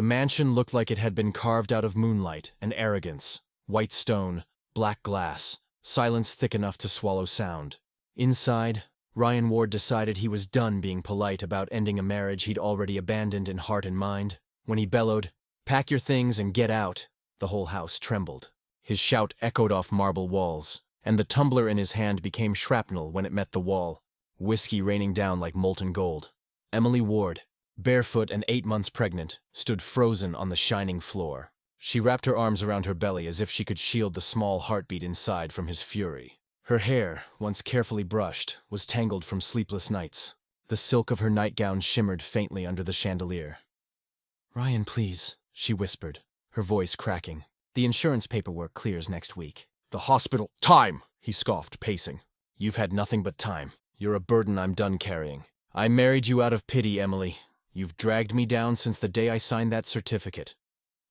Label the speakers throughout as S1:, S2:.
S1: The mansion looked like it had been carved out of moonlight and arrogance. White stone, black glass, silence thick enough to swallow sound. Inside, Ryan Ward decided he was done being polite about ending a marriage he'd already abandoned in heart and mind. When he bellowed, "Pack your things and get out," the whole house trembled. His shout echoed off marble walls, and the tumbler in his hand became shrapnel when it met the wall, whiskey raining down like molten gold. Emily Ward, barefoot and 8 months pregnant, stood frozen on the shining floor. She wrapped her arms around her belly as if she could shield the small heartbeat inside from his fury. Her hair, once carefully brushed, was tangled from sleepless nights. The silk of her nightgown shimmered faintly under the chandelier. "Ryan, please," she whispered, her voice cracking. "The insurance paperwork clears next week." "The hospital—" "Time!" he scoffed, pacing. "You've had nothing but time. You're a burden I'm done carrying. I married you out of pity, Emily. You've dragged me down since the day I signed that certificate."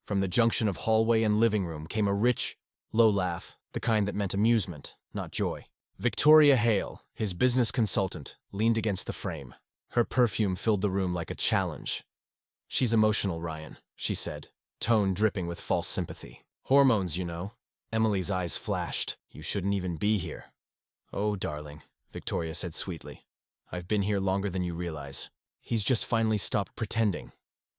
S1: From the junction of hallway and living room came a rich, low laugh, the kind that meant amusement, not joy. Victoria Hale, his business consultant, leaned against the frame. Her perfume filled the room like a challenge. "She's emotional, Ryan," she said, tone dripping with false sympathy. "Hormones, you know." Emily's eyes flashed. "You shouldn't even be here." "Oh, darling," Victoria said sweetly. "I've been here longer than you realize." He's just finally stopped pretending.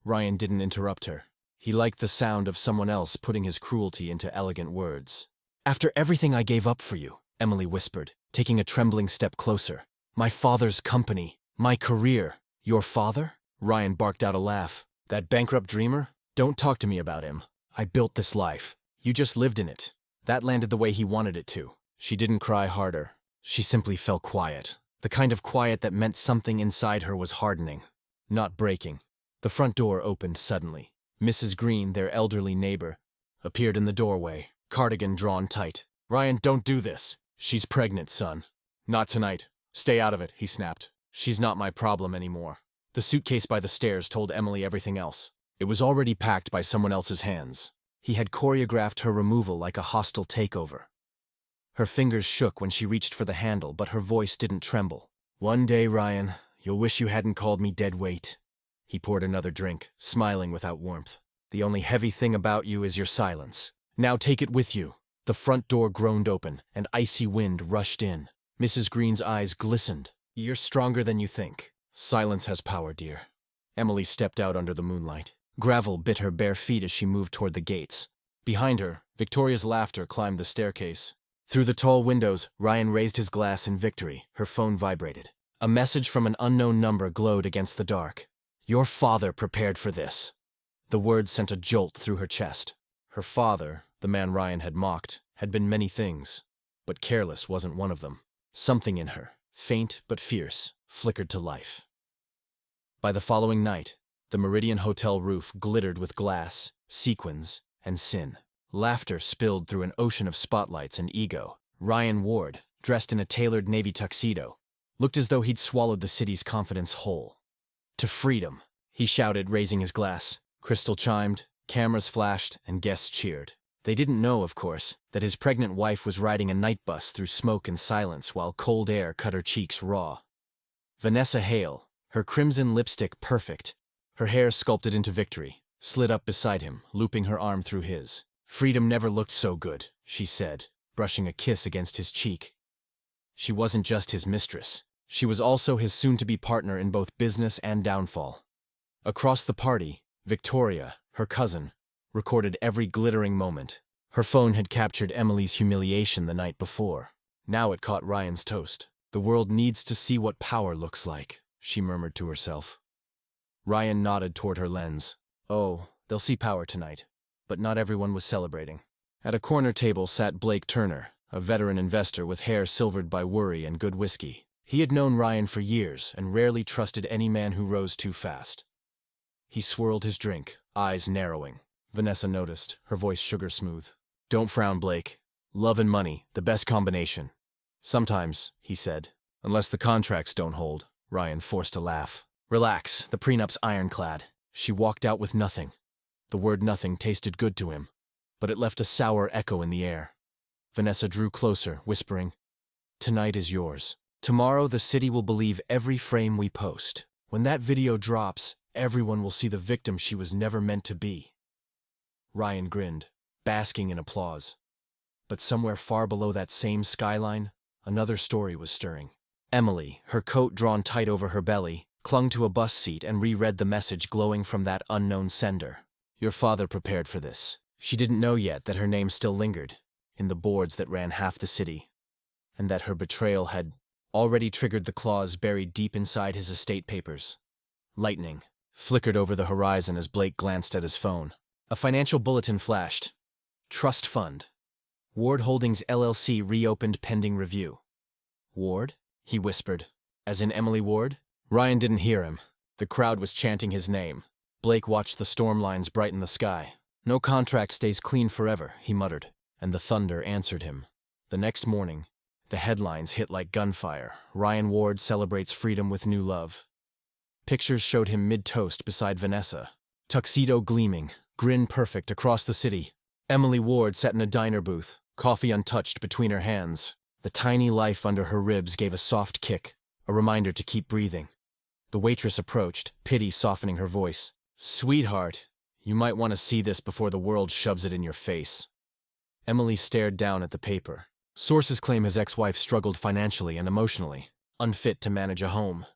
S1: Ryan didn't interrupt her. He liked the sound of someone else putting his cruelty into elegant words. "After everything I gave up for you," Emily whispered, taking a trembling step closer. "My father's company, my career." "Your father?" Ryan barked out a laugh. "That bankrupt dreamer? Don't talk to me about him. I built this life. You just lived in it. That landed the way he wanted it to." She didn't cry harder. She simply fell quiet. The kind of quiet that meant something inside her was hardening, not breaking. The front door opened suddenly. Mrs. Green, their elderly neighbor, appeared in the doorway, cardigan drawn tight. "Ryan, don't do this. She's pregnant, son." "Not tonight. Stay out of it," he snapped. "She's not my problem anymore." The suitcase by the stairs told Emily everything else. It was already packed by someone else's hands. He had choreographed her removal like a hostile takeover. Her fingers shook when she reached for the handle, but her voice didn't tremble. "One day, Ryan, you'll wish you hadn't called me dead weight." He poured another drink, smiling without warmth. "The only heavy thing about you is your silence. Now take it with you." The front door groaned open, and icy wind rushed in. Mrs. Green's eyes glistened. "You're stronger than you think." "Silence has power, dear." Emily stepped out under the moonlight. Gravel bit her bare feet as she moved toward the gates. Behind her, Victoria's laughter climbed the staircase. Through the tall windows, Ryan raised his glass in victory. Her phone vibrated. A message from an unknown number glowed against the dark. "Your father prepared for this." The words sent a jolt through her chest. Her father, the man Ryan had mocked, had been many things, but careless wasn't one of them. Something in her, faint but fierce, flickered to life. By the following night, the Meridian Hotel roof glittered with glass, sequins, and sin. Laughter spilled through an ocean of spotlights and ego. Ryan Ward, dressed in a tailored navy tuxedo, looked as though he'd swallowed the city's confidence whole. "To freedom," he shouted, raising his glass. Crystal chimed, cameras flashed, and guests cheered. They didn't know, of course, that his pregnant wife was riding a night bus through smoke and silence while cold air cut her cheeks raw. Vanessa Hale, her crimson lipstick perfect, her hair sculpted into victory, slid up beside him, looping her arm through his. "Freedom never looked so good," she said, brushing a kiss against his cheek. She wasn't just his mistress. She was also his soon-to-be partner in both business and downfall. Across the party, Victoria, her cousin, recorded every glittering moment. Her phone had captured Emily's humiliation the night before. Now it caught Ryan's toast. "The world needs to see what power looks like," she murmured to herself. Ryan nodded toward her lens. "Oh, they'll see power tonight." But not everyone was celebrating. At a corner table sat Blake Turner, a veteran investor with hair silvered by worry and good whiskey. He had known Ryan for years and rarely trusted any man who rose too fast. He swirled his drink, eyes narrowing. Vanessa noticed, her voice sugar smooth. "Don't frown, Blake. Love and money, the best combination." "Sometimes," he said. "Unless the contracts don't hold." Ryan forced a laugh. "Relax, the prenup's ironclad." She walked out with nothing. The word nothing tasted good to him, but it left a sour echo in the air. Vanessa drew closer, whispering, "Tonight is yours. Tomorrow the city will believe every frame we post. When that video drops, Everyone will see the victim she was never meant to be. Ryan grinned, basking in applause. But somewhere far below that same skyline, another story was stirring. Emily, her coat drawn tight over her belly, clung to a bus seat and reread the message glowing from that unknown sender. Your father prepared for this. She didn't know yet that her name still lingered in the boards that ran half the city, and that her betrayal had already triggered the clause buried deep inside his estate papers. Lightning flickered over the horizon as Blake glanced at his phone. A financial bulletin flashed. Trust Fund. Ward Holdings LLC reopened pending review. Ward? He whispered. As in Emily Ward? Ryan didn't hear him. The crowd was chanting his name. Blake watched the storm lines brighten the sky. No contract stays clean forever, he muttered, and the thunder answered him. The next morning, the headlines hit like gunfire. Ryan Ward celebrates freedom with new love. Pictures showed him mid-toast beside Vanessa, tuxedo gleaming, grin perfect across the city. Emily Ward sat in a diner booth, coffee untouched between her hands. The tiny life under her ribs gave a soft kick, a reminder to keep breathing. The waitress approached, pity softening her voice. Sweetheart, you might want to see this before the world shoves it in your face. Emily stared down at the paper. Sources claim his ex-wife struggled financially and emotionally, unfit to manage a home.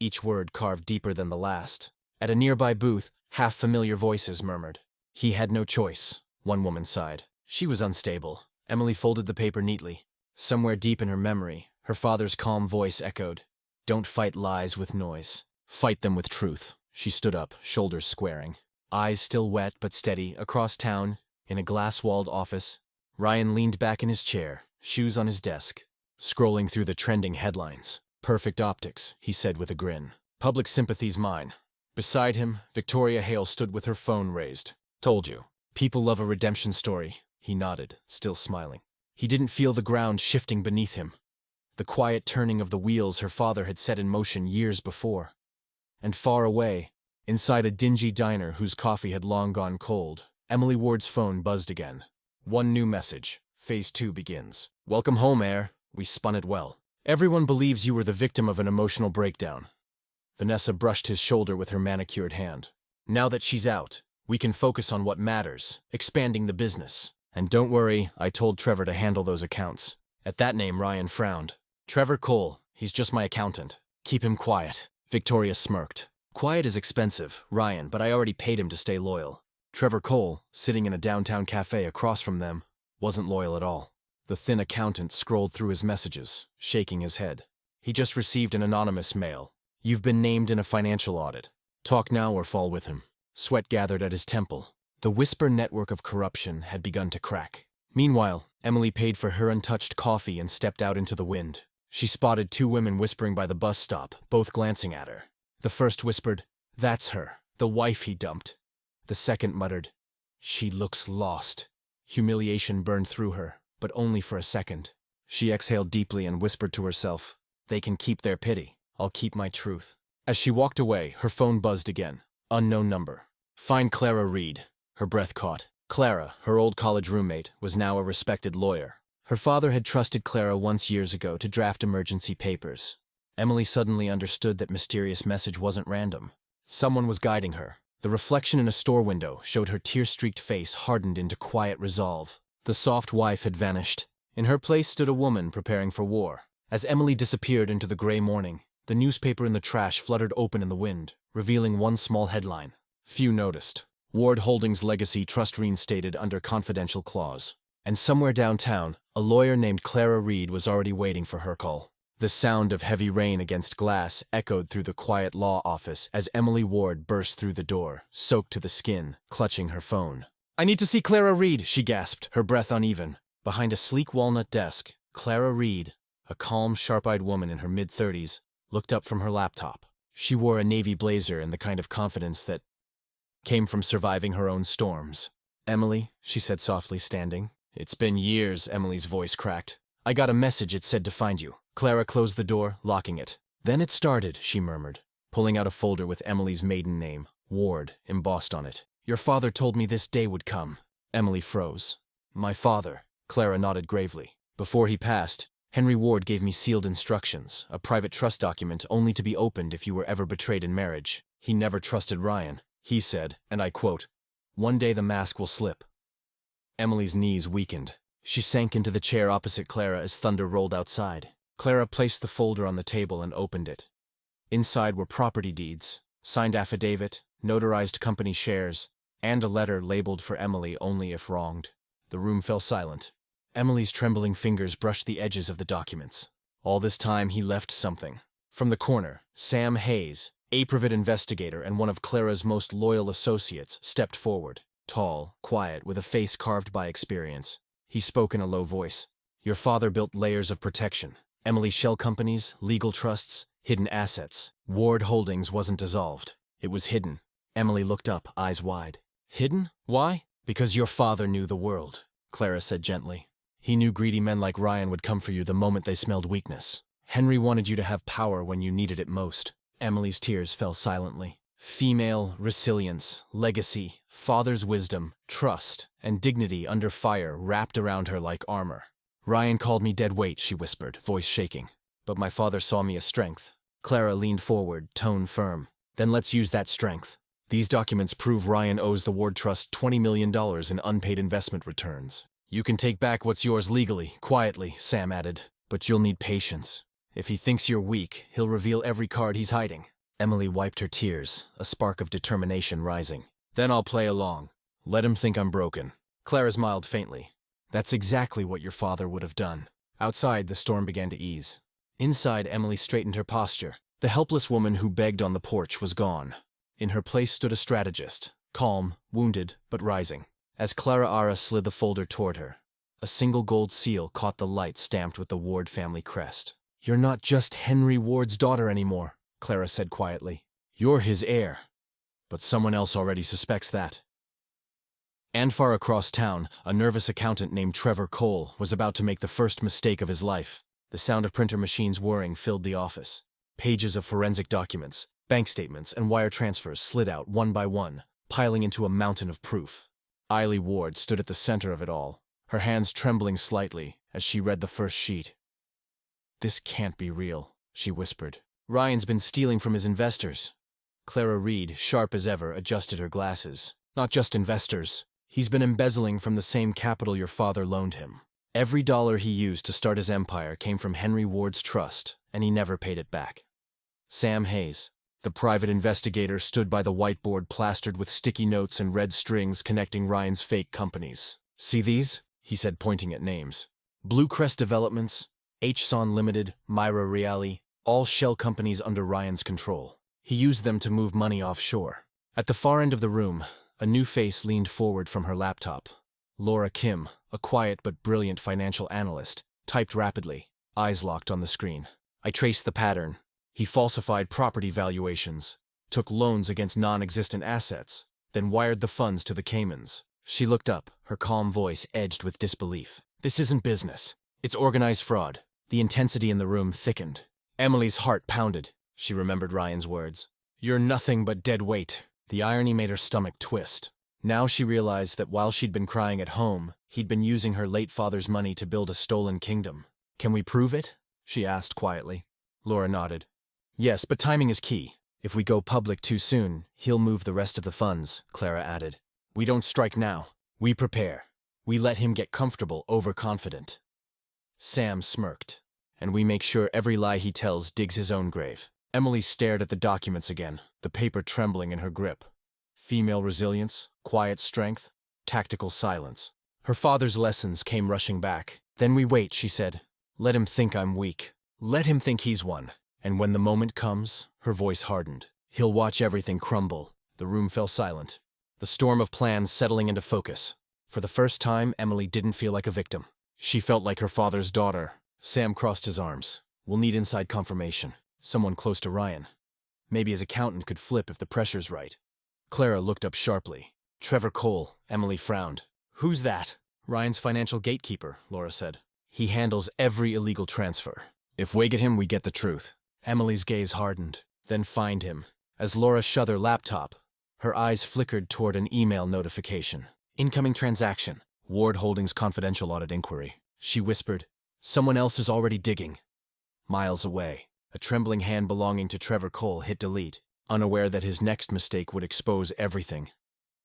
S1: Each word carved deeper than the last. At a nearby booth, half-familiar voices murmured. He had no choice, one woman sighed. She was unstable. Emily folded the paper neatly. Somewhere deep in her memory, her father's calm voice echoed. Don't fight lies with noise. Fight them with truth. She stood up, shoulders squaring. Eyes still wet but steady, across town, in a glass-walled office, Ryan leaned back in his chair, shoes on his desk, scrolling through the trending headlines. Perfect optics, he said with a grin. Public sympathy's mine. Beside him, Victoria Hale stood with her phone raised. Told you. People love a redemption story. He nodded, still smiling. He didn't feel the ground shifting beneath him. The quiet turning of the wheels her father had set in motion years before. And far away, inside a dingy diner whose coffee had long gone cold, Emily Ward's phone buzzed again. One new message. Phase 2 begins. Welcome home, Air. We spun it well. Everyone believes you were the victim of an emotional breakdown. Vanessa brushed his shoulder with her manicured hand. Now that she's out, we can focus on what matters, expanding the business. And don't worry, I told Trevor to handle those accounts. At that name, Ryan frowned. Trevor Cole, he's just my accountant. Keep him quiet. Victoria smirked. Quiet is expensive, Ryan, but I already paid him to stay loyal. Trevor Cole, sitting in a downtown cafe across from them, wasn't loyal at all. The thin accountant scrolled through his messages, shaking his head. He just received an anonymous mail. You've been named in a financial audit. Talk now or fall with him. Sweat gathered at his temple. The whisper network of corruption had begun to crack. Meanwhile, Emily paid for her untouched coffee and stepped out into the wind. She spotted two women whispering by the bus stop, both glancing at her. The first whispered, "That's her, the wife he dumped." The second muttered, "She looks lost." Humiliation burned through her, but only for a second. She exhaled deeply and whispered to herself, "They can keep their pity. I'll keep my truth." As she walked away, her phone buzzed again. Unknown number. Find Clara Reed. Her breath caught. Clara, her old college roommate, was now a respected lawyer. Her father had trusted Clara once years ago to draft emergency papers. Emily suddenly understood that mysterious message wasn't random. Someone was guiding her. The reflection in a store window showed her tear-streaked face hardened into quiet resolve. The soft wife had vanished. In her place stood a woman preparing for war. As Emily disappeared into the gray morning, the newspaper in the trash fluttered open in the wind, revealing one small headline. Few noticed. Ward Holdings legacy trust reinstated under confidential clause. And somewhere downtown, a lawyer named Clara Reed was already waiting for her call. The sound of heavy rain against glass echoed through the quiet law office as Emily Ward burst through the door, soaked to the skin, clutching her phone. "I need to see Clara Reed," she gasped, her breath uneven. Behind a sleek walnut desk, Clara Reed, a calm, sharp-eyed woman in her mid-30s, looked up from her laptop. She wore a navy blazer and the kind of confidence that came from surviving her own storms. "Emily," she said softly, standing. "It's been years," Emily's voice cracked. "I got a message it said to find you." Clara closed the door, locking it. "Then it started," she murmured, pulling out a folder with Emily's maiden name, Ward, embossed on it. "Your father told me this day would come." Emily froze. "My father," Clara nodded gravely. "Before he passed, Henry Ward gave me sealed instructions, a private trust document only to be opened if you were ever betrayed in marriage. He never trusted Ryan. He said, and I quote, "One day the mask will slip." Emily's knees weakened. She sank into the chair opposite Clara as thunder rolled outside. Clara placed the folder on the table and opened it. Inside were property deeds, signed affidavit, notarized company shares, and a letter labeled for Emily only if wronged. The room fell silent. Emily's trembling fingers brushed the edges of the documents. All this time he left something. From the corner, Sam Hayes, a private investigator and one of Clara's most loyal associates, stepped forward. Tall, quiet, with a face carved by experience. He spoke in a low voice. "Your father built layers of protection. Emily shell companies, legal trusts, hidden assets. Ward Holdings wasn't dissolved. It was hidden." Emily looked up, eyes wide. "Hidden? Why?" "Because your father knew the world," Clara said gently. "He knew greedy men like Ryan would come for you the moment they smelled weakness. Henry wanted you to have power when you needed it most." Emily's tears fell silently. Female resilience, legacy, father's wisdom, trust, and dignity under fire wrapped around her like armor. "Ryan called me dead weight," she whispered, voice shaking. "But my father saw me as strength." Clara leaned forward, tone firm. "Then let's use that strength. These documents prove Ryan owes the Ward Trust $20 million in unpaid investment returns. You can take back what's yours legally, quietly," Sam added. "But you'll need patience. If he thinks you're weak, he'll reveal every card he's hiding." Emily wiped her tears, a spark of determination rising. "Then I'll play along. Let him think I'm broken." Clara smiled faintly. "That's exactly what your father would have done." Outside, the storm began to ease. Inside, Emily straightened her posture. The helpless woman who begged on the porch was gone. In her place stood a strategist, calm, wounded, but rising. As Clara Ara slid the folder toward her, a single gold seal caught the light stamped with the Ward family crest. "You're not just Henry Ward's daughter anymore," Clara said quietly. "You're his heir. But someone else already suspects that." And far across town, a nervous accountant named Trevor Cole was about to make the first mistake of his life. The sound of printer machines whirring filled the office. Pages of forensic documents, bank statements, and wire transfers slid out one by one, piling into a mountain of proof. Eiley Ward stood at the center of it all, her hands trembling slightly as she read the first sheet. "This can't be real," she whispered. "Ryan's been stealing from his investors." Clara Reed, sharp as ever, adjusted her glasses. "Not just investors. He's been embezzling from the same capital your father loaned him. Every dollar he used to start his empire came from Henry Ward's trust, and he never paid it back." Sam Hayes, the private investigator, stood by the whiteboard plastered with sticky notes and red strings connecting Ryan's fake companies. "See these?" he said, pointing at names. "Blue Crest Developments, HSON Limited, Myra Reali, all shell companies under Ryan's control. He used them to move money offshore." At the far end of the room, a new face leaned forward from her laptop. Laura Kim, a quiet but brilliant financial analyst, typed rapidly, eyes locked on the screen. "I traced the pattern. He falsified property valuations, took loans against non-existent assets, then wired the funds to the Caymans." She looked up, her calm voice edged with disbelief. "This isn't business. It's organized fraud." The intensity in the room thickened. Emily's heart pounded. She remembered Ryan's words. "You're nothing but dead weight." The irony made her stomach twist. Now she realized that while she'd been crying at home, he'd been using her late father's money to build a stolen kingdom. "Can we prove it?" she asked quietly. Laura nodded. "Yes, but timing is key. If we go public too soon, he'll move the rest of the funds," Clara added. "We don't strike now. We prepare. We let him get comfortable, overconfident." Sam smirked. "And we make sure every lie he tells digs his own grave." Emily stared at the documents again, the paper trembling in her grip. Female resilience, quiet strength, tactical silence. Her father's lessons came rushing back. "Then we wait," she said. "Let him think I'm weak. Let him think he's won. And when the moment comes," her voice hardened, "he'll watch everything crumble." The room fell silent, the storm of plans settling into focus. For the first time, Emily didn't feel like a victim. She felt like her father's daughter. Sam crossed his arms. "We'll need inside confirmation. Someone close to Ryan. Maybe his accountant could flip if the pressure's right." Clara looked up sharply. "Trevor Cole." Emily frowned. "Who's that?" "Ryan's financial gatekeeper," Laura said. "He handles every illegal transfer. If we get him, we get the truth." Emily's gaze hardened. "Then find him." As Laura shut her laptop, her eyes flickered toward an email notification. "Incoming transaction. Ward Holdings confidential audit inquiry." She whispered, "Someone else is already digging." Miles away, a trembling hand belonging to Trevor Cole hit delete. unaware that his next mistake would expose everything.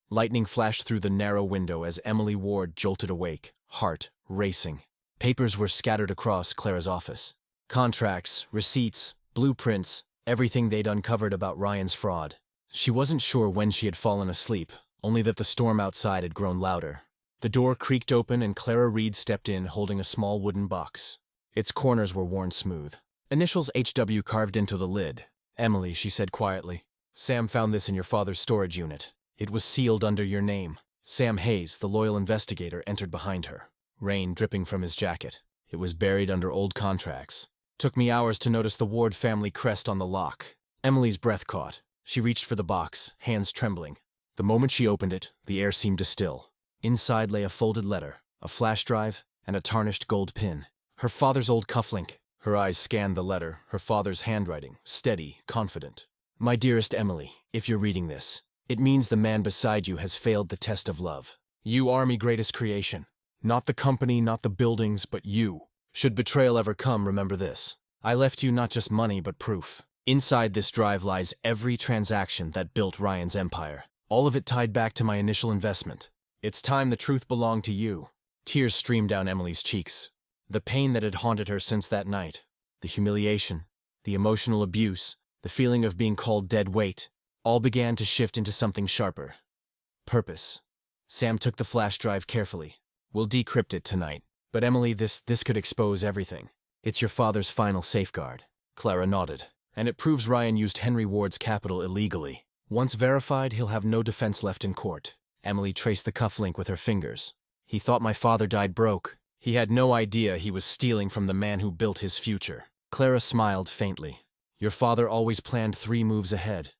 S1: Lightning flashed through the narrow window as Emily Ward jolted awake, heart racing. Papers were scattered across Clara's office. Contracts, receipts, blueprints, everything they'd uncovered about Ryan's fraud. She wasn't sure when she had fallen asleep, only that the storm outside had grown louder. The door creaked open and Clara Reed stepped in holding a small wooden box. Its corners were worn smooth. Initials HW carved into the lid. "Emily," she said quietly. "Sam found this in your father's storage unit. It was sealed under your name." Sam Hayes, the loyal investigator, entered behind her, rain dripping from his jacket. It was buried under old contracts. Took me hours to notice the Ward family crest on the lock. Emily's breath caught. She reached for the box, hands trembling. The moment she opened it, the air seemed to still. Inside lay a folded letter, a flash drive, and a tarnished gold pin. Her father's old cufflink. Her eyes scanned the letter, her father's handwriting, steady, confident. "My dearest Emily, if you're reading this, it means the man beside you has failed the test of love. You are my greatest creation. Not the company, not the buildings, but you. Should betrayal ever come, remember this. I left you not just money, but proof. Inside this drive lies every transaction that built Ryan's empire. All of it tied back to my initial investment. It's time the truth belonged to you." Tears streamed down Emily's cheeks. The pain that had haunted her since that night, the humiliation, the emotional abuse, the feeling of being called dead weight, all began to shift into something sharper. Purpose. Sam took the flash drive carefully. "We'll decrypt it tonight. But Emily, this could expose everything. It's your father's final safeguard." Clara nodded. "And it proves Ryan used Henry Ward's capital illegally. Once verified, he'll have no defense left in court." Emily traced the cufflink with her fingers. "He thought my father died broke. He had no idea he was stealing from the man who built his future." Clara smiled faintly. "Your father always planned 3 moves ahead."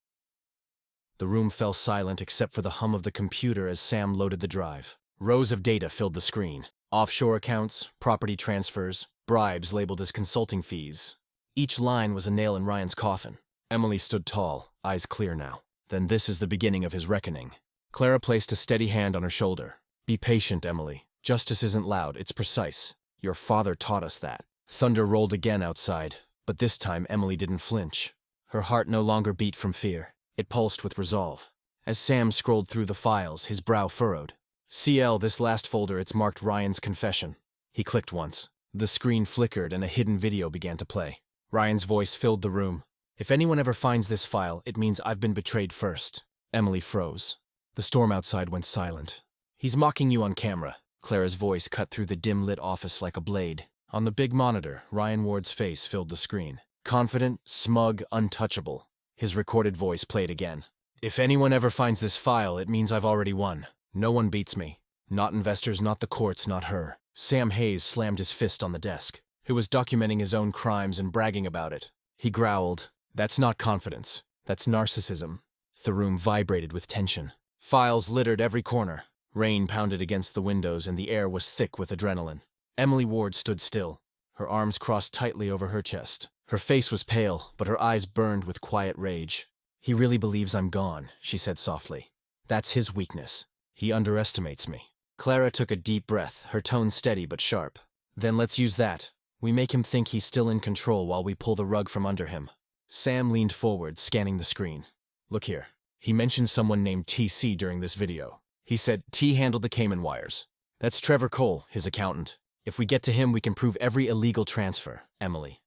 S1: The room fell silent except for the hum of the computer as Sam loaded the drive. Rows of data filled the screen. Offshore accounts, property transfers, bribes labeled as consulting fees. Each line was a nail in Ryan's coffin. Emily stood tall, eyes clear now. Then this is the beginning of his reckoning. Clara placed a steady hand on her shoulder. "Be patient, Emily. Justice isn't loud, it's precise. Your father taught us that." Thunder rolled again outside, but this time Emily didn't flinch. Her heart no longer beat from fear. It pulsed with resolve. As Sam scrolled through the files, his brow furrowed. "CL, this last folder, it's marked Ryan's confession." He clicked once. The screen flickered and a hidden video began to play. Ryan's voice filled the room. "If anyone ever finds this file, it means I've been betrayed first." Emily froze. The storm outside went silent. "He's mocking you on camera." Clara's voice cut through the dim-lit office like a blade. On the big monitor, Ryan Ward's face filled the screen. Confident, smug, untouchable. His recorded voice played again. "If anyone ever finds this file, it means I've already won. No one beats me. Not investors, not the courts, not her." Sam Hayes slammed his fist on the desk. Who was documenting his own crimes and bragging about it. He growled, "That's not confidence. That's narcissism." The room vibrated with tension. Files littered every corner. Rain pounded against the windows and the air was thick with adrenaline. Emily Ward stood still, her arms crossed tightly over her chest. Her face was pale, but her eyes burned with quiet rage. "He really believes I'm gone," she said softly. "That's his weakness. He underestimates me." Clara took a deep breath, her tone steady but sharp. "Then let's use that. We make him think he's still in control while we pull the rug from under him." Sam leaned forward, scanning the screen. "Look here. He mentioned someone named TC during this video. He said T handled the Cayman wires. That's Trevor Cole, his accountant. If we get to him, we can prove every illegal transfer." Emily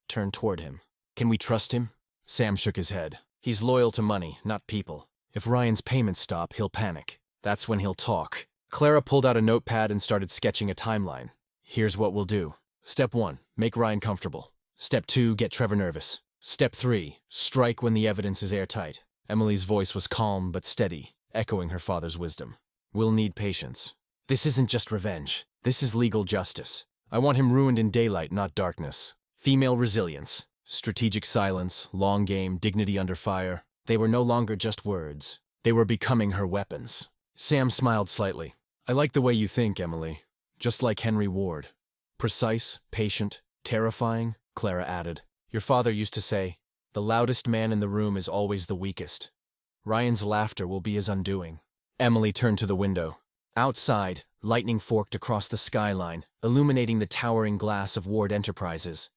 S1: turned toward him. "Can we trust him?" Sam shook his head. "He's loyal to money, not people. If Ryan's payments stop, he'll panic. That's when he'll talk." Clara pulled out a notepad and started sketching a timeline. "Here's what we'll do. Step 1, make Ryan comfortable. Step 2, get Trevor nervous. Step 3, strike when the evidence is airtight." Emily's voice was calm but steady, echoing her father's wisdom. "We'll need patience. This isn't just revenge. This is legal justice. I want him ruined in daylight, not darkness. Female resilience, strategic silence, long game, dignity under fire. They were no longer just words. They were becoming her weapons." Sam smiled slightly. "I like the way you think, Emily. Just like Henry Ward. Precise, patient, terrifying," Clara added. "Your father used to say, 'The loudest man in the room is always the weakest.' Ryan's laughter will be his undoing." Emily turned to the window. Outside, lightning forked across the skyline, illuminating the towering glass of Ward Enterprises.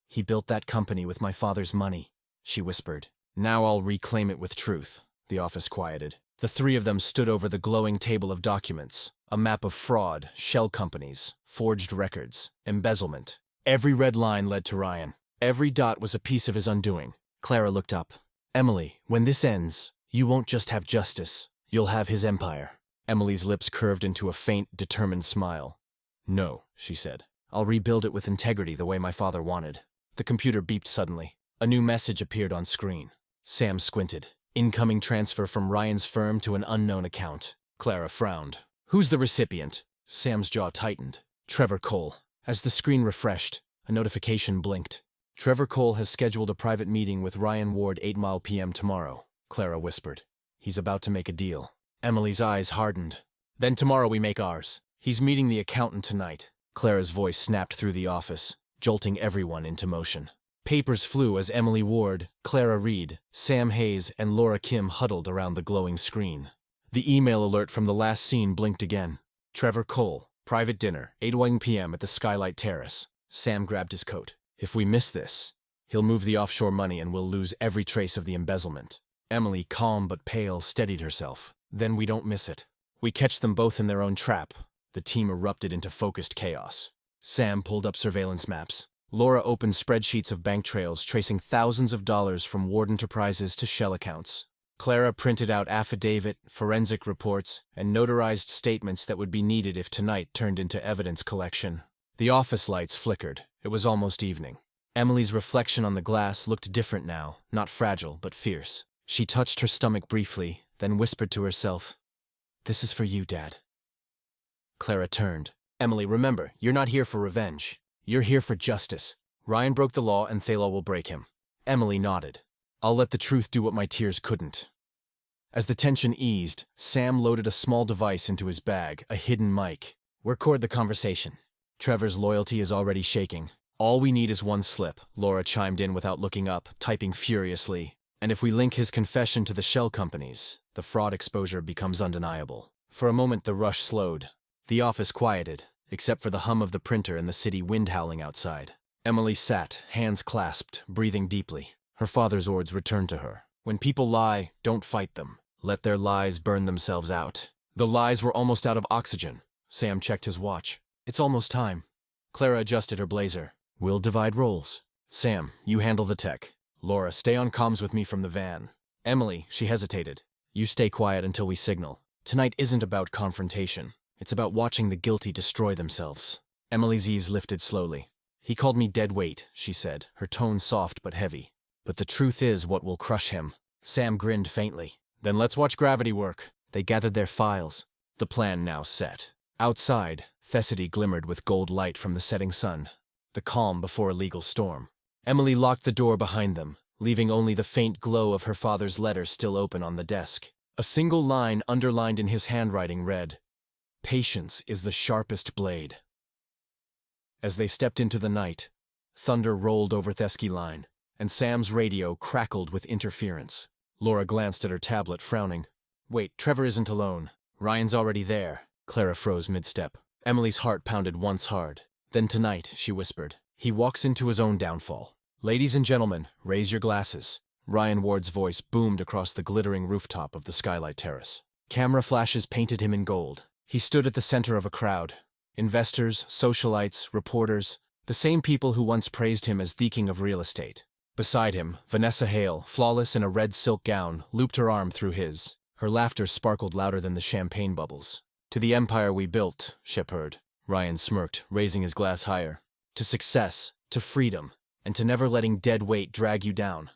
S1: "He built that company with my father's money," she whispered. Now I'll reclaim it with truth, the office quieted. The three of them stood over the glowing table of documents, a map of fraud, shell companies, forged records, embezzlement. Every red line led to Ryan. Every dot was a piece of his undoing. Clara looked up. Emily, when this ends, you won't just have justice, you'll have his empire. Emily's lips curved into a faint, determined smile. No, she said. I'll rebuild it with integrity the way my father wanted. The computer beeped suddenly. A new message appeared on screen. Sam squinted. Incoming transfer from Ryan's firm to an unknown account. Clara frowned. Who's the recipient? Sam's jaw tightened. Trevor Cole. As the screen refreshed, a notification blinked. Trevor Cole has scheduled a private meeting with Ryan Ward 8 p.m. tomorrow, Clara whispered. He's about to make a deal. Emily's eyes hardened. Then tomorrow we make ours. He's meeting the accountant tonight. Clara's voice snapped through the office, jolting everyone into motion. Papers flew as Emily Ward, Clara Reed, Sam Hayes, and Laura Kim huddled around the glowing screen. The email alert from the last scene blinked again. Trevor Cole, private dinner, 8 p.m. at the Skylight Terrace. Sam grabbed his coat. If we miss this, he'll move the offshore money and we'll lose every trace of the embezzlement. Emily, calm but pale, steadied herself. Then we don't miss it. We catch them both in their own trap. The team erupted into focused chaos. Sam pulled up surveillance maps. Laura opened spreadsheets of bank trails tracing thousands of dollars from Ward Enterprises to shell accounts. Clara printed out affidavit, forensic reports, and notarized statements that would be needed if tonight turned into evidence collection. The office lights flickered. It was almost evening. Emily's reflection on the glass looked different now, not fragile, but fierce. She touched her stomach briefly, then whispered to herself, "This is for you, Dad." Clara turned. "Emily, remember, you're not here for revenge. You're here for justice. Ryan broke the law and Thalo will break him." Emily nodded. "I'll let the truth do what my tears couldn't." As the tension eased, Sam loaded a small device into his bag, a hidden mic. "Record the conversation. Trevor's loyalty is already shaking. All we need is one slip," Laura chimed in without looking up, typing furiously. "And if we link his confession to the shell companies, the fraud exposure becomes undeniable." For a moment the rush slowed. The office quieted, except for the hum of the printer and the city wind howling outside. Emily sat, hands clasped, breathing deeply. Her father's words returned to her. When people lie, don't fight them. Let their lies burn themselves out. The lies were almost out of oxygen. Sam checked his watch. "It's almost time." Clara adjusted her blazer. "We'll divide roles. Sam, you handle the tech. Laura, stay on comms with me from the van. Emily," she hesitated, "you stay quiet until we signal. Tonight isn't about confrontation. It's about watching the guilty destroy themselves." Emily's ease lifted slowly. "He called me dead weight," she said, her tone soft but heavy. "But the truth is what will crush him." Sam grinned faintly. "Then let's watch gravity work." They gathered their files. The plan now set. Outside, Thessaly glimmered with gold light from the setting sun. The calm before a legal storm. Emily locked the door behind them, leaving only the faint glow of her father's letter still open on the desk. A single line underlined in his handwriting read, "Patience is the sharpest blade." As they stepped into the night, thunder rolled over Thessaly line, and Sam's radio crackled with interference. Laura glanced at her tablet, frowning. "Wait, Trevor isn't alone. Ryan's already there." Clara froze mid-step. Emily's heart pounded once hard. "Then tonight," she whispered, "he walks into his own downfall. Ladies and gentlemen, raise your glasses." Ryan Ward's voice boomed across the glittering rooftop of the Skylight Terrace. Camera flashes painted him in gold. He stood at the center of a crowd. Investors, socialites, reporters, the same people who once praised him as the king of real estate. Beside him, Vanessa Hale, flawless in a red silk gown, looped her arm through his. Her laughter sparkled louder than the champagne bubbles. "To the empire we built, Shepard," Ryan smirked, raising his glass higher. "To success, to freedom, and to never letting dead weight drag you down."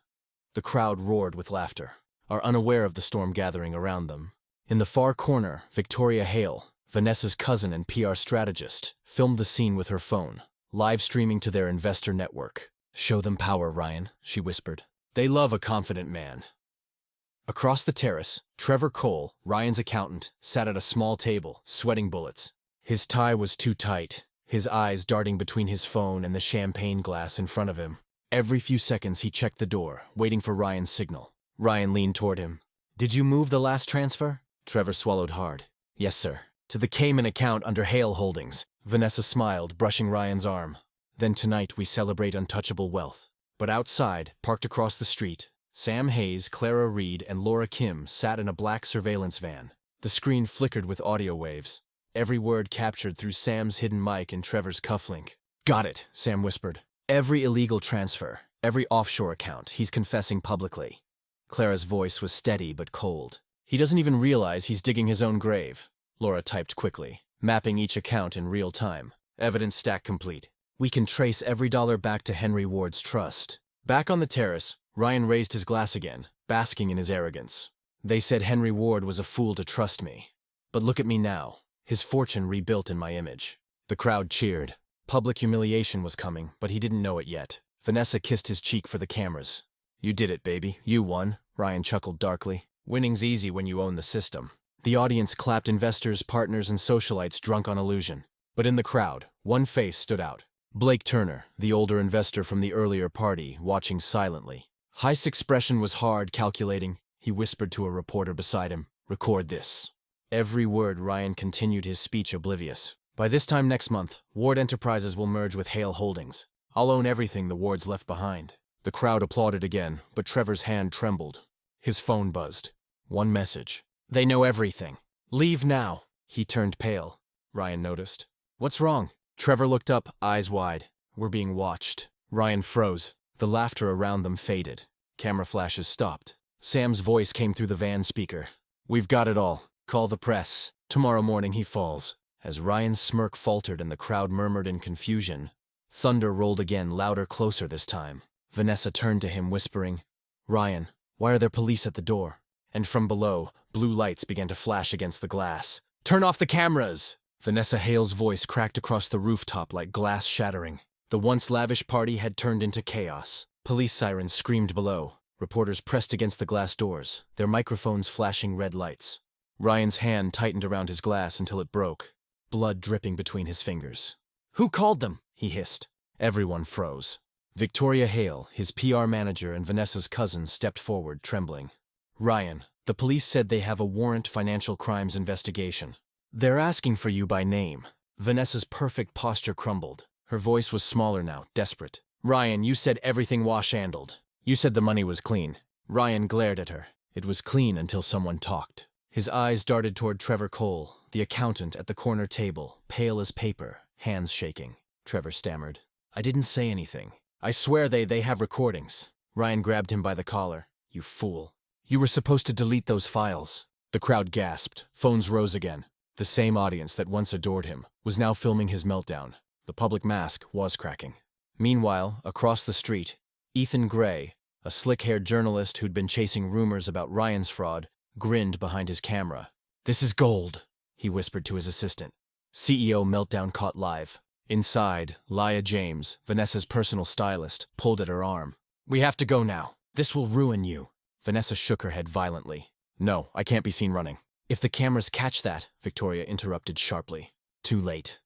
S1: The crowd roared with laughter, are unaware of the storm gathering around them. In the far corner, Victoria Hale, Vanessa's cousin and PR strategist, filmed the scene with her phone, live streaming to their investor network. "Show them power, Ryan," she whispered. "They love a confident man." Across the terrace, Trevor Cole, Ryan's accountant, sat at a small table, sweating bullets. His tie was too tight, his eyes darting between his phone and the champagne glass in front of him. Every few seconds he checked the door, waiting for Ryan's signal. Ryan leaned toward him. "Did you move the last transfer?" Trevor swallowed hard. "Yes, sir. To the Cayman account under Hale Holdings." Vanessa smiled, brushing Ryan's arm. "Then tonight we celebrate untouchable wealth." But outside, parked across the street, Sam Hayes, Clara Reed, and Laura Kim sat in a black surveillance van. The screen flickered with audio waves, every word captured through Sam's hidden mic and Trevor's cufflink. "Got it," Sam whispered. "Every illegal transfer, every offshore account, he's confessing publicly." Clara's voice was steady but cold. "He doesn't even realize he's digging his own grave," Laura typed quickly, mapping each account in real time. "Evidence stack complete. We can trace every dollar back to Henry Ward's trust." Back on the terrace, Ryan raised his glass again, basking in his arrogance. "They said Henry Ward was a fool to trust me. But look at me now, his fortune rebuilt in my image." The crowd cheered. Public humiliation was coming, but he didn't know it yet. Vanessa kissed his cheek for the cameras. "You did it, baby. You won," Ryan chuckled darkly. "Winning's easy when you own the system." The audience clapped, investors, partners, and socialites drunk on illusion. But in the crowd, one face stood out. Blake Turner, the older investor from the earlier party, watching silently. Heist's expression was hard, calculating. He whispered to a reporter beside him, "Record this." Every word. Ryan continued his speech oblivious. "By this time next month, Ward Enterprises will merge with Hale Holdings. I'll own everything the Wards left behind." The crowd applauded again, but Trevor's hand trembled. His phone buzzed. One message. "They know everything. Leave now." He turned pale. Ryan noticed. "What's wrong?" Trevor looked up, eyes wide. "We're being watched." Ryan froze. The laughter around them faded. Camera flashes stopped. Sam's voice came through the van speaker. "We've got it all. Call the press. Tomorrow morning he falls." As Ryan's smirk faltered and the crowd murmured in confusion, thunder rolled again, louder, closer this time. Vanessa turned to him, whispering, "Ryan, why are there police at the door?" And from below, blue lights began to flash against the glass. "Turn off the cameras!" Vanessa Hale's voice cracked across the rooftop like glass shattering. The once lavish party had turned into chaos. Police sirens screamed below. Reporters pressed against the glass doors, their microphones flashing red lights. Ryan's hand tightened around his glass until it broke, blood dripping between his fingers. "Who called them?" he hissed. Everyone froze. Victoria Hale, his PR manager and Vanessa's cousin, stepped forward, trembling. "Ryan, the police said they have a warrant financial crimes investigation. They're asking for you by name." Vanessa's perfect posture crumbled. Her voice was smaller now, desperate. "Ryan, you said everything wash-handled. You said the money was clean." Ryan glared at her. It was clean until someone talked. His eyes darted toward Trevor Cole, the accountant at the corner table, pale as paper, hands shaking. Trevor stammered. "I didn't say anything. I swear they have recordings." Ryan grabbed him by the collar. "You fool. You were supposed to delete those files." The crowd gasped. Phones rose again. The same audience that once adored him was now filming his meltdown. The public mask was cracking. Meanwhile, across the street, Ethan Gray, a slick-haired journalist who'd been chasing rumors about Ryan's fraud, grinned behind his camera. "This is gold," he whispered to his assistant. CEO meltdown caught live. Inside, Leah James, Vanessa's personal stylist, pulled at her arm. "We have to go now. This will ruin you." Vanessa shook her head violently. "No, I can't be seen running." "If the cameras catch that," Victoria interrupted sharply. "Too late."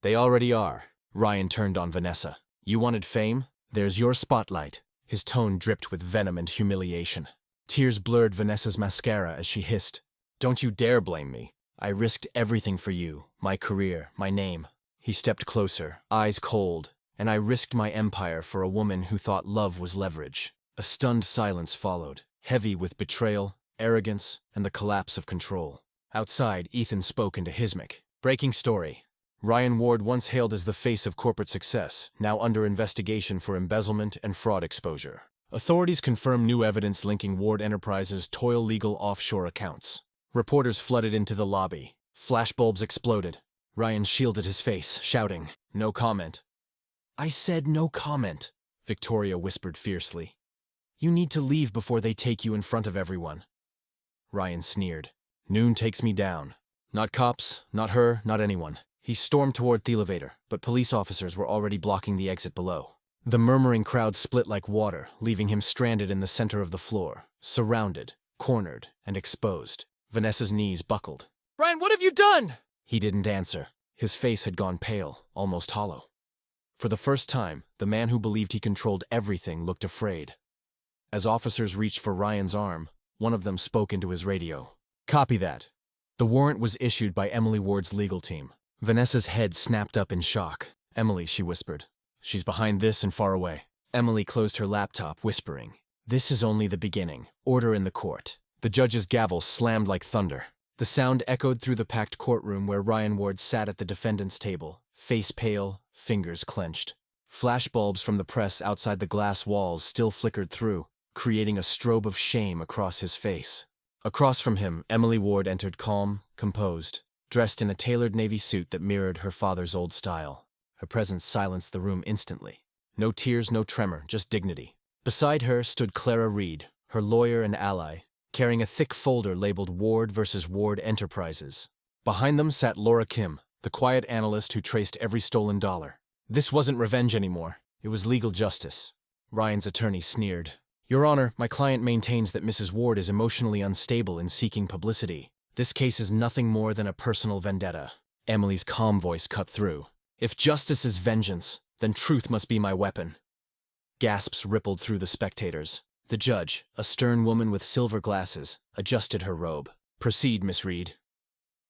S1: "They already are." Ryan turned on Vanessa. "You wanted fame? There's your spotlight." His tone dripped with venom and humiliation. Tears blurred Vanessa's mascara as she hissed, "Don't you dare blame me. I risked everything for you, my career, my name." He stepped closer, eyes cold, "And I risked my empire for a woman who thought love was leverage." A stunned silence followed, heavy with betrayal, arrogance, and the collapse of control. Outside, Ethan spoke into his mic. "Breaking story. Ryan Ward, once hailed as the face of corporate success, now under investigation for embezzlement and fraud exposure. Authorities confirm new evidence linking Ward Enterprises' toil legal offshore accounts." Reporters flooded into the lobby. Flashbulbs exploded. Ryan shielded his face, shouting, "No comment." "I said no comment," Victoria whispered fiercely. "You need to leave before they take you in front of everyone." Ryan sneered. "Noon takes me down. Not cops, not her, not anyone." He stormed toward the elevator, but police officers were already blocking the exit below. The murmuring crowd split like water, leaving him stranded in the center of the floor, surrounded, cornered, and exposed. Vanessa's knees buckled. "Ryan, what have you done?" He didn't answer. His face had gone pale, almost hollow. For the first time, the man who believed he controlled everything looked afraid. As officers reached for Ryan's arm, one of them spoke into his radio. "Copy that." The warrant was issued by Emily Ward's legal team. Vanessa's head snapped up in shock. "Emily," she whispered. "She's behind this and far away." Emily closed her laptop, whispering, This is only the beginning. Order in the court. The judge's gavel slammed like thunder. The sound echoed through the packed courtroom where Ryan Ward sat at the defendant's table, face pale, fingers clenched. Flashbulbs from the press outside the glass walls still flickered through, creating a strobe of shame across his face. Across from him, Emily Ward entered calm, composed, dressed in a tailored navy suit that mirrored her father's old style. Her presence silenced the room instantly. No tears, no tremor, just dignity. Beside her stood Clara Reed, her lawyer and ally, carrying a thick folder labeled Ward versus Ward Enterprises. Behind them sat Laura Kim, the quiet analyst who traced every stolen dollar. This wasn't revenge anymore. It was legal justice. Ryan's attorney sneered. Your Honor, my client maintains that Mrs. Ward is emotionally unstable in seeking publicity. This case is nothing more than a personal vendetta. Emily's calm voice cut through. If justice is vengeance, then truth must be my weapon. Gasps rippled through the spectators. The judge, a stern woman with silver glasses, adjusted her robe. Proceed, Miss Reed.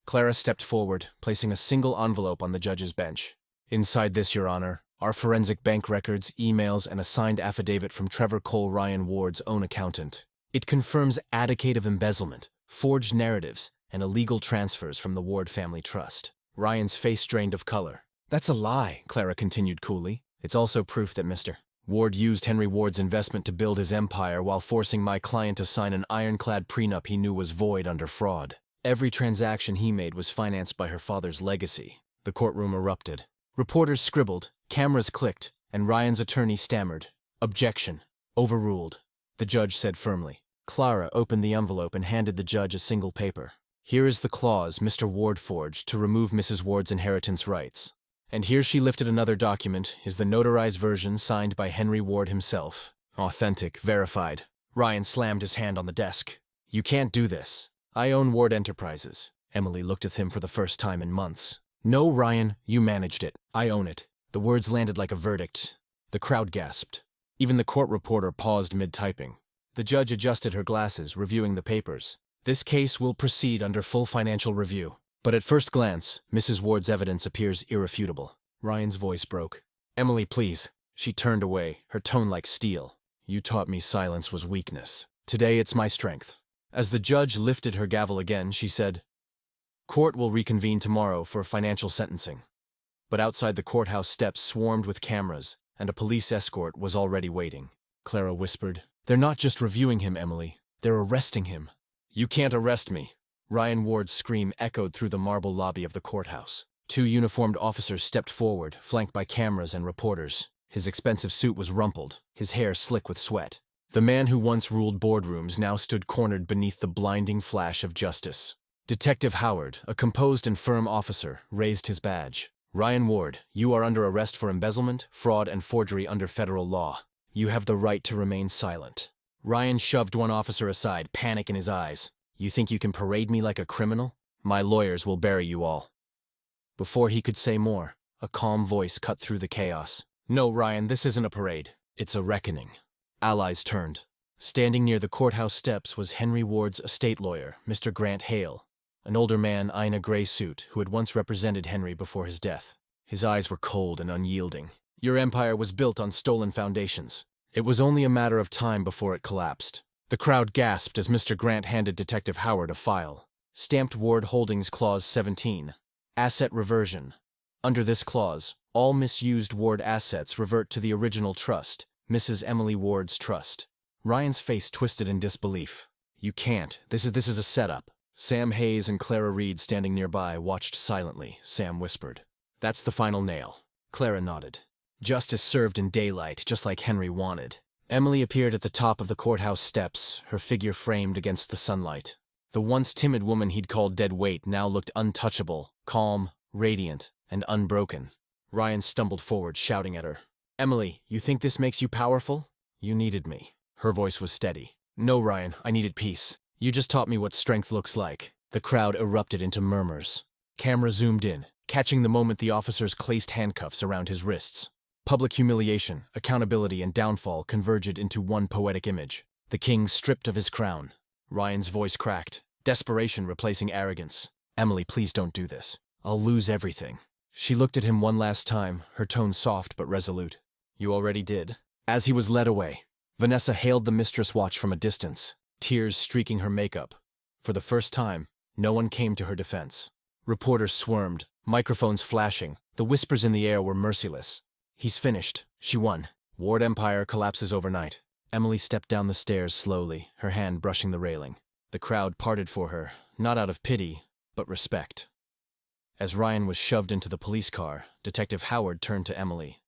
S1: Clara stepped forward, placing a single envelope on the judge's bench. Inside this, Your Honor, are forensic bank records, emails, and a signed affidavit from Trevor Cole Ryan Ward's own accountant. It confirms advocative embezzlement, forged narratives, and illegal transfers from the Ward family trust. Ryan's face drained of color. That's a lie, Clara continued coolly. It's also proof that Mr. Ward used Henry Ward's investment to build his empire while forcing my client to sign an ironclad prenup he knew was void under fraud. Every transaction he made was financed by her father's legacy. The courtroom erupted. Reporters scribbled, cameras clicked, and Ryan's attorney stammered. Objection. Overruled. The judge said firmly. Clara opened the envelope and handed the judge a single paper. Here is the clause Mr. Ward forged to remove Mrs. Ward's inheritance rights. And here she lifted another document, is the notarized version signed by Henry Ward himself. Authentic, verified. Ryan slammed his hand on the desk. You can't do this. I own Ward Enterprises. Emily looked at him for the first time in months. No, Ryan, you managed it. I own it. The words landed like a verdict. The crowd gasped. Even the court reporter paused mid-typing. The judge adjusted her glasses, reviewing the papers. This case will proceed under full financial review. But at first glance, Mrs. Ward's evidence appears irrefutable. Ryan's voice broke. Emily, please. She turned away, her tone like steel. You taught me silence was weakness. Today it's my strength. As the judge lifted her gavel again, she said, Court will reconvene tomorrow for financial sentencing. But outside the courthouse steps swarmed with cameras, and a police escort was already waiting. Clara whispered, They're not just reviewing him, Emily. They're arresting him. You can't arrest me. Ryan Ward's scream echoed through the marble lobby of the courthouse. Two uniformed officers stepped forward, flanked by cameras and reporters. His expensive suit was rumpled, his hair slick with sweat. The man who once ruled boardrooms now stood cornered beneath the blinding flash of justice. Detective Howard, a composed and firm officer, raised his badge. Ryan Ward, you are under arrest for embezzlement, fraud, and forgery under federal law. You have the right to remain silent. Ryan shoved one officer aside, panic in his eyes. You think you can parade me like a criminal? My lawyers will bury you all. Before he could say more, a calm voice cut through the chaos. No, Ryan, this isn't a parade. It's a reckoning. Allies turned. Standing near the courthouse steps was Henry Ward's estate lawyer, Mr. Grant Hale, an older man eyeing a gray suit who had once represented Henry before his death. His eyes were cold and unyielding. Your empire was built on stolen foundations. It was only a matter of time before it collapsed. The crowd gasped as Mr. Grant handed Detective Howard a file. Stamped Ward Holdings Clause 17. Asset Reversion. Under this clause, all misused Ward assets revert to the original trust, Mrs. Emily Ward's trust. Ryan's face twisted in disbelief. You can't. This is a setup. Sam Hayes and Clara Reed, standing nearby, watched silently. Sam whispered. That's the final nail. Clara nodded. Justice served in daylight, just like Henry wanted. Emily appeared at the top of the courthouse steps, her figure framed against the sunlight. The once timid woman he'd called dead weight now looked untouchable, calm, radiant, and unbroken. Ryan stumbled forward, shouting at her. Emily, you think this makes you powerful? You needed me. Her voice was steady. No, Ryan, I needed peace. You just taught me what strength looks like. The crowd erupted into murmurs. Camera zoomed in, catching the moment the officers placed handcuffs around his wrists. Public humiliation, accountability, and downfall converged into one poetic image. The king stripped of his crown. Ryan's voice cracked, desperation replacing arrogance. Emily, please don't do this. I'll lose everything. She looked at him one last time, her tone soft but resolute. You already did. As he was led away, Vanessa hailed the mistress watch from a distance, tears streaking her makeup. For the first time, no one came to her defense. Reporters swarmed, microphones flashing. The whispers in the air were merciless. He's finished. She won. Ward Empire collapses overnight. Emily stepped down the stairs slowly, her hand brushing the railing. The crowd parted for her, not out of pity, but respect. As Ryan was shoved into the police car, Detective Howard turned to Emily.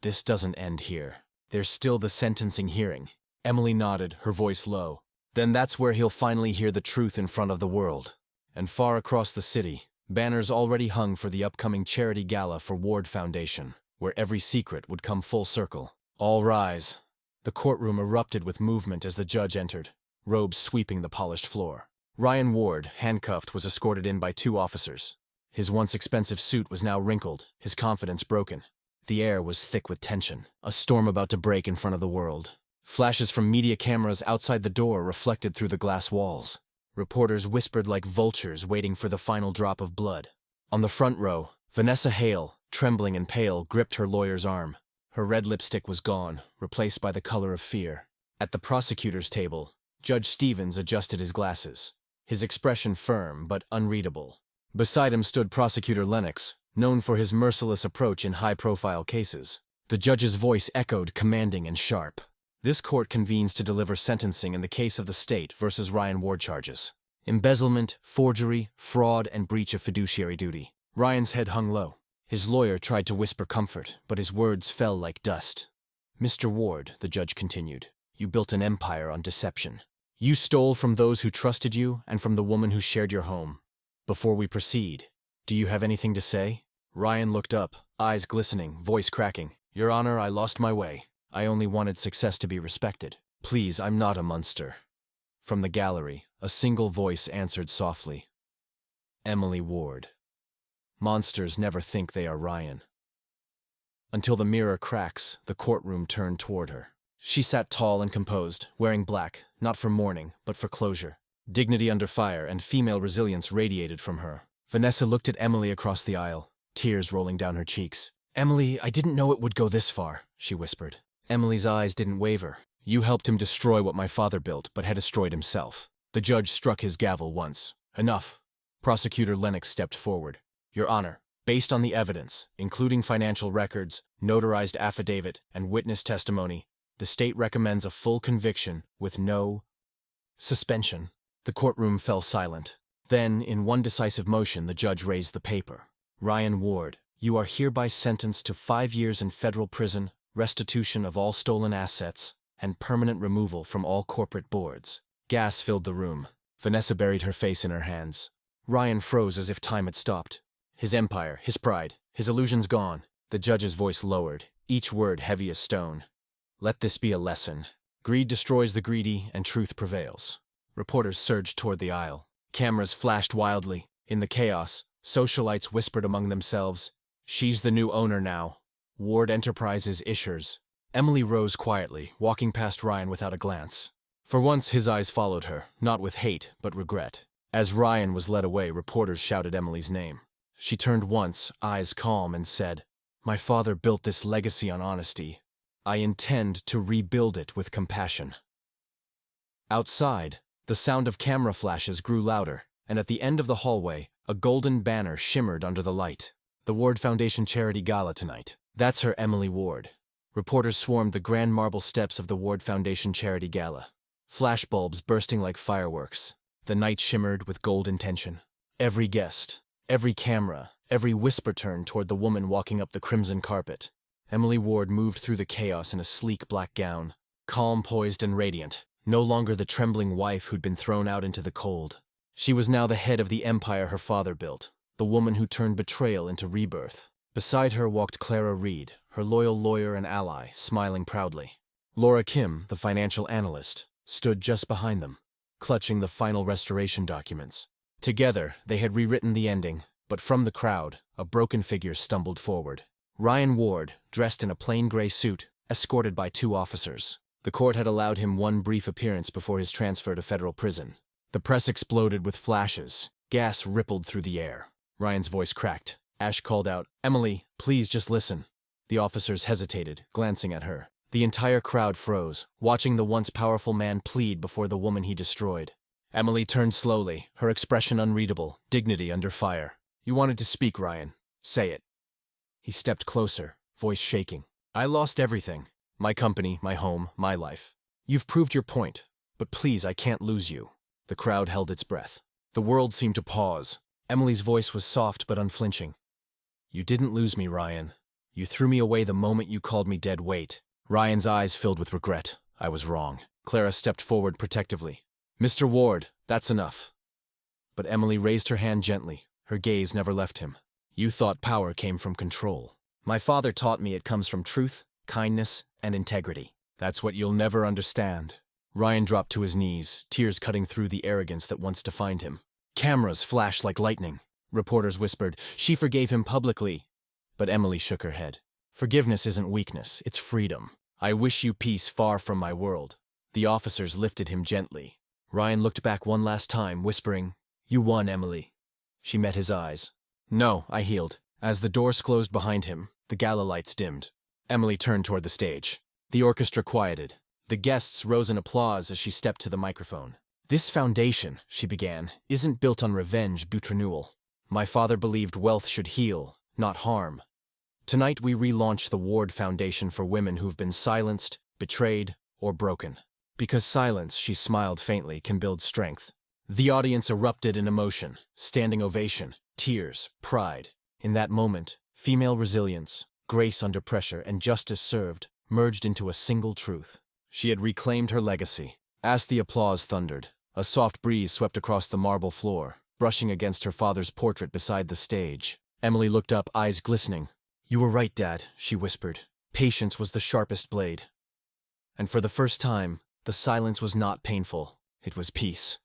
S1: This doesn't end here. There's still the sentencing hearing. Emily nodded, her voice low. Then that's where he'll finally hear the truth in front of the world. And far across the city, banners already hung for the upcoming charity gala for Ward Foundation, where every secret would come full circle. All rise. The courtroom erupted with movement as the judge entered, robes sweeping the polished floor. Ryan Ward, handcuffed, was escorted in by 2 officers. His once expensive suit was now wrinkled, his confidence broken. The air was thick with tension, a storm about to break in front of the world. Flashes from media cameras outside the door reflected through the glass walls. Reporters whispered like vultures waiting for the final drop of blood. On the front row, Vanessa Hale, trembling and pale, gripped her lawyer's arm. Her red lipstick was gone, replaced by the color of fear. At the prosecutor's table, Judge Stevens adjusted his glasses, his expression firm but unreadable. Beside him stood Prosecutor Lennox, known for his merciless approach in high-profile cases. The judge's voice echoed, commanding and sharp. This court convenes to deliver sentencing in the case of the state versus Ryan Ward charges. Embezzlement, forgery, fraud, and breach of fiduciary duty. Ryan's head hung low. His lawyer tried to whisper comfort, but his words fell like dust. Mr. Ward, the judge continued, you built an empire on deception. You stole from those who trusted you and from the woman who shared your home. Before we proceed, do you have anything to say? Ryan looked up, eyes glistening, voice cracking. Your Honor, I lost my way. I only wanted success to be respected. Please, I'm not a monster. From the gallery, a single voice answered softly. Emily Ward. Monsters never think they are Ryan. Until the mirror cracks, the courtroom turned toward her. She sat tall and composed, wearing black, not for mourning, but for closure. Dignity under fire and female resilience radiated from her. Vanessa looked at Emily across the aisle, tears rolling down her cheeks. Emily, I didn't know it would go this far, she whispered. Emily's eyes didn't waver. You helped him destroy what my father built, but had destroyed himself. The judge struck his gavel once. Enough. Prosecutor Lennox stepped forward. Your Honor, based on the evidence, including financial records, notarized affidavit, and witness testimony, the state recommends a full conviction with no suspension. The courtroom fell silent. Then, in one decisive motion, the judge raised the paper. Ryan Ward, you are hereby sentenced to 5 years in federal prison, restitution of all stolen assets, and permanent removal from all corporate boards. Gas filled the room. Vanessa buried her face in her hands. Ryan froze as if time had stopped. His empire, his pride, his illusions gone. The judge's voice lowered, each word heavy as stone. Let this be a lesson. Greed destroys the greedy, and truth prevails. Reporters surged toward the aisle. Cameras flashed wildly. In the chaos, socialites whispered among themselves, she's the new owner now. Ward Enterprises issuers. Emily rose quietly, walking past Ryan without a glance. For once, his eyes followed her, not with hate, but regret. As Ryan was led away, reporters shouted Emily's name. She turned once, eyes calm, and said, my father built this legacy on honesty. I intend to rebuild it with compassion. Outside, the sound of camera flashes grew louder, and at the end of the hallway, a golden banner shimmered under the light. The Ward Foundation Charity Gala tonight. That's her, Emily Ward. Reporters swarmed the grand marble steps of the Ward Foundation Charity Gala. Flashbulbs bursting like fireworks. The night shimmered with gold intention. Every guest, every camera, every whisper turned toward the woman walking up the crimson carpet. Emily Ward moved through the chaos in a sleek black gown, calm, poised, and radiant, no longer the trembling wife who'd been thrown out into the cold. She was now the head of the empire her father built, the woman who turned betrayal into rebirth. Beside her walked Clara Reed, her loyal lawyer and ally, smiling proudly. Laura Kim, the financial analyst, stood just behind them, clutching the final restoration documents. Together, they had rewritten the ending, but from the crowd, a broken figure stumbled forward. Ryan Ward, dressed in a plain gray suit, escorted by 2 officers. The court had allowed him one brief appearance before his transfer to federal prison. The press exploded with flashes. Gas rippled through the air. Ryan's voice cracked. Ash called out, Emily, please just listen. The officers hesitated, glancing at her. The entire crowd froze, watching the once powerful man plead before the woman he destroyed. Emily turned slowly, her expression unreadable, dignity under fire. "You wanted to speak, Ryan. Say it." He stepped closer, voice shaking. "I lost everything. My company, my home, my life. You've proved your point, but please, I can't lose you." The crowd held its breath. The world seemed to pause. Emily's voice was soft but unflinching. "You didn't lose me, Ryan. You threw me away the moment you called me dead weight." Ryan's eyes filled with regret. "I was wrong." Clara stepped forward protectively. "Mr. Ward, that's enough." But Emily raised her hand gently. Her gaze never left him. "You thought power came from control. My father taught me it comes from truth, kindness, and integrity. That's what you'll never understand." Ryan dropped to his knees, tears cutting through the arrogance that once defined him. Cameras flashed like lightning. Reporters whispered, "She forgave him publicly." But Emily shook her head. "Forgiveness isn't weakness, it's freedom. I wish you peace far from my world." The officers lifted him gently. Ryan looked back one last time, whispering, "You won, Emily." She met his eyes. "No, I healed." As the doors closed behind him, the gala lights dimmed. Emily turned toward the stage. The orchestra quieted. The guests rose in applause as she stepped to the microphone. "This foundation," she began, "isn't built on revenge but renewal. My father believed wealth should heal, not harm. Tonight we relaunch the Ward Foundation for women who've been silenced, betrayed, or broken. Because silence," she smiled faintly, "can build strength." The audience erupted in emotion, standing ovation, tears, pride. In that moment, female resilience, grace under pressure, and justice served merged into a single truth. She had reclaimed her legacy. As the applause thundered, a soft breeze swept across the marble floor, brushing against her father's portrait beside the stage. Emily looked up, eyes glistening. "You were right, Dad," she whispered. "Patience was the sharpest blade." And for the first time, the silence was not painful. It was peace.